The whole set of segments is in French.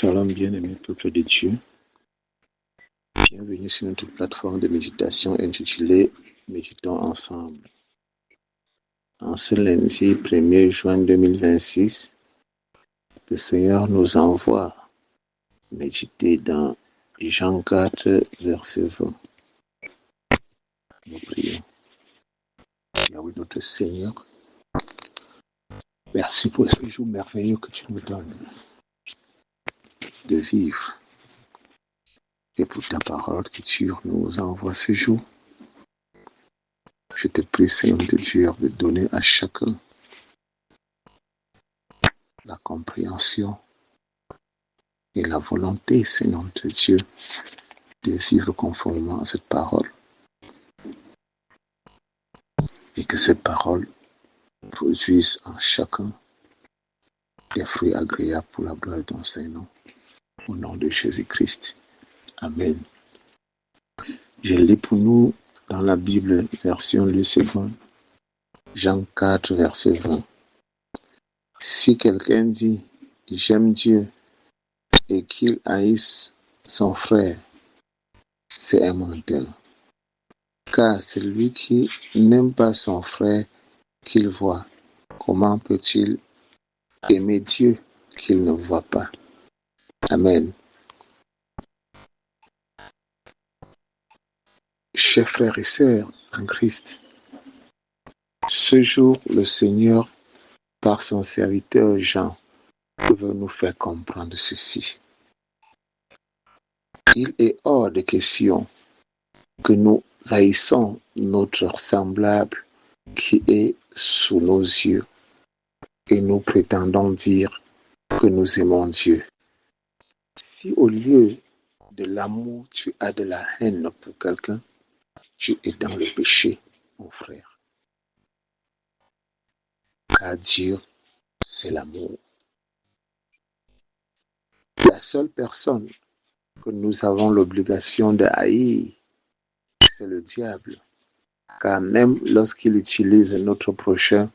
Shalom bien-aimé peuple de Dieu. Bienvenue sur notre plateforme de méditation intitulée Méditons ensemble. En ce lundi 1er juin 2026, le Seigneur nous envoie méditer dans Jean 4, verset 20. Nous prions. Yahweh notre Seigneur, merci pour ce jour merveilleux que tu nous donnes de vivre. Et pour ta parole que tu nous envoies ce jour. Je te prie, Seigneur de Dieu, de donner à chacun la compréhension et la volonté, Seigneur de Dieu, de vivre conformément à cette parole. Et que cette parole produise en chacun des fruits agréables pour la gloire de ton Saint-Nom. Au nom de Jésus-Christ. Amen. Je lis pour nous dans la Bible, version Lucifon, Jean 4, verset 20. Si quelqu'un dit « J'aime Dieu » et qu'il haïsse son frère, c'est un menteur. Car celui qui n'aime pas son frère qu'il voit, comment peut-il aimer Dieu qu'il ne voit pas? Amen. Chers frères et sœurs en Christ, ce jour, le Seigneur, par son serviteur Jean, veut nous faire comprendre ceci. Il est hors de question que nous haïssons notre semblable qui est sous nos yeux et nous prétendons dire que nous aimons Dieu. Si au lieu de l'amour, tu as de la haine pour quelqu'un, tu es dans le péché, mon frère. Car Dieu, c'est l'amour. La seule personne que nous avons l'obligation de haïr, c'est le diable. Car même lorsqu'il utilise notre prochain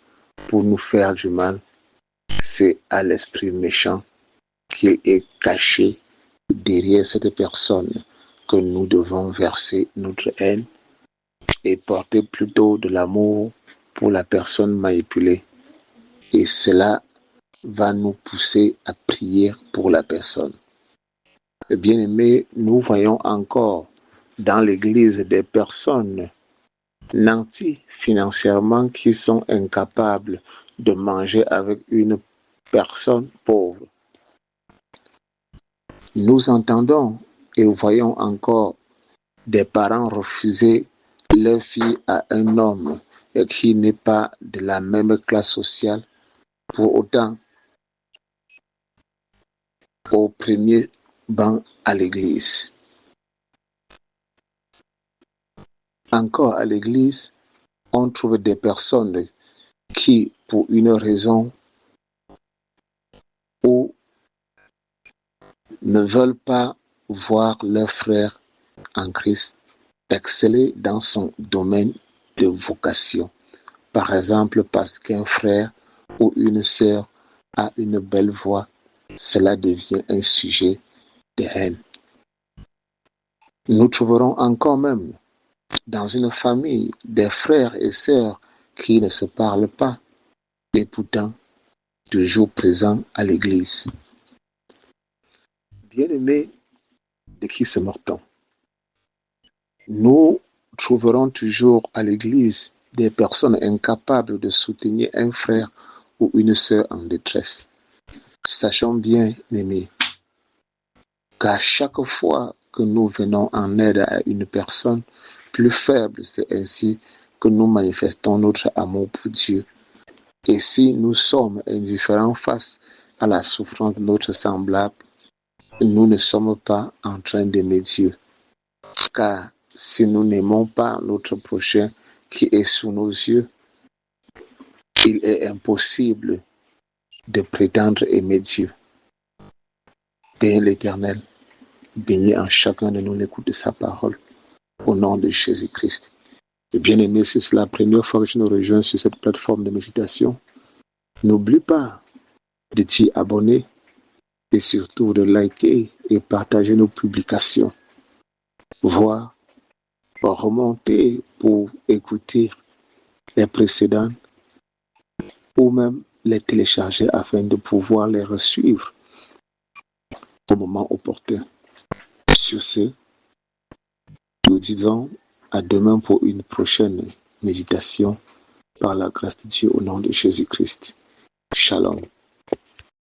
pour nous faire du mal, c'est à l'esprit méchant qu'il est caché derrière cette personne que nous devons verser notre haine et porter plutôt de l'amour pour la personne manipulée. Et cela va nous pousser à prier pour la personne. Bien-aimés, nous voyons encore dans l'Église des personnes nantis financièrement qui sont incapables de manger avec une personne pauvre. Nous entendons et voyons encore des parents refuser leur fille à un homme qui n'est pas de la même classe sociale, pour autant au premier banc à l'église. Encore à l'église, on trouve des personnes qui, pour une raison ou ne veulent pas voir leur frère en Christ exceller dans son domaine de vocation. Par exemple, parce qu'un frère ou une sœur a une belle voix, cela devient un sujet de haine. Nous trouverons encore même dans une famille des frères et sœurs qui ne se parlent pas et pourtant toujours présents à l'église. Bien-aimés, de qui se meurt-on? Nous trouverons toujours à l'église des personnes incapables de soutenir un frère ou une sœur en détresse. Sachons bien, aimés, qu'à chaque fois que nous venons en aide à une personne plus faible, c'est ainsi que nous manifestons notre amour pour Dieu. Et si nous sommes indifférents face à la souffrance de notre semblable, nous ne sommes pas en train d'aimer Dieu. Car si nous n'aimons pas notre prochain qui est sous nos yeux, il est impossible de prétendre aimer Dieu. Bénis l'Éternel, bénis en chacun de nous l'écoute de sa parole, au nom de Jésus-Christ. Et bien aimé, si c'est la première fois que tu nous rejoins sur cette plateforme de méditation, n'oublie pas de t'y abonner et surtout de liker et partager nos publications, voire remonter pour écouter les précédentes ou même les télécharger afin de pouvoir les resuivre au moment opportun. Sur ce, nous disons à demain pour une prochaine méditation par la grâce de Dieu au nom de Jésus-Christ. Shalom.